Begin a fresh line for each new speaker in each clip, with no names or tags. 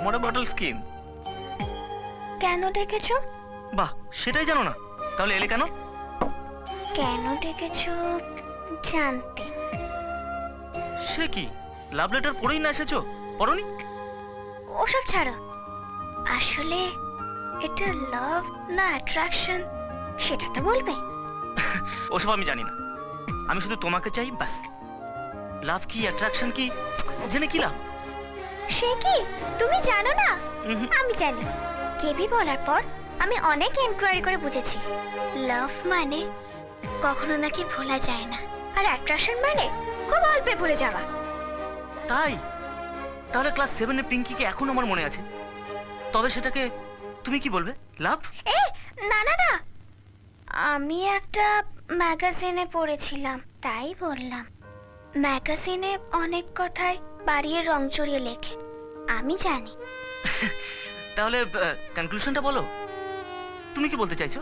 আমারও bottle skin.
কেন ডেকেছো?
বাহ, সেটাই জানো না? তাহলে এলে কেন?
কেন ডেকেছো জানতে।
সে কি, লাভ লেটার পড়েই না এসেছো? পড়োনি?
ওসব ছাড়ো, আসলে এটা লাভ না অ্যাট্রাকশন সেটা তো বলবে।
ওসব আমি জানি না, আমি শুধু তোমাকে চাই বাস। লাভ কি অ্যাট্রাকশন কি জেনে কি লাভ?
সে কি তুমি জানো না?
উহুম।
আমি জানি। কেবি বলার পর আমি অনেক এনকোয়ারি করে বুঝেছি, লাভ মানে কখনো নাকি ভোলা যায় না, আর অ্যাট্রাকশন মানে খুব অল্পে ভুলে যাওয়া।
তাই? তাহলে ক্লাস 7 এ পিঙ্কিকে এখন আমার মনে আছে। তবে সেটাকে তুমি কি বলবে, লাভ?
এ না না না, আমি একটা ম্যাগাজিনে পড়েছিলাম তাই বললাম। ম্যাগাজিনে অনেক কথাই বাড়িয়ে রং চড়িয়ে লেখে, আমি জানি।
তাহলে কনক্লুশনটা বলো, তুমি কি বলতে চাইছো?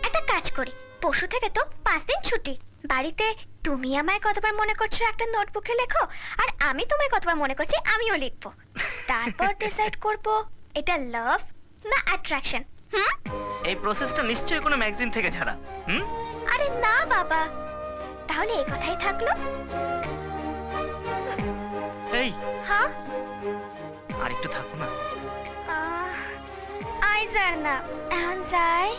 একটা কাজ করি, পরশু থেকে তো 5 দিন ছুটি। বাড়িতে তুমি আমায় কতবার মনে করছো একটা নোটবুকে লেখো, আর আমি তোমায় কতবার মনে করছি আমিও লিখবো। তারপর ডিসাইড করব এটা লাভ না অ্যাট্রাকশন।
এই প্রসেসটা নিশ্চয়ই কোনো ম্যাগাজিন থেকে ছাড়া।
আরে না বাবা, তাহলে এই কথাই থাকলো।
এই,
হ্যাঁ
আর একটু থাকো না।
আইজার না এখন যাই।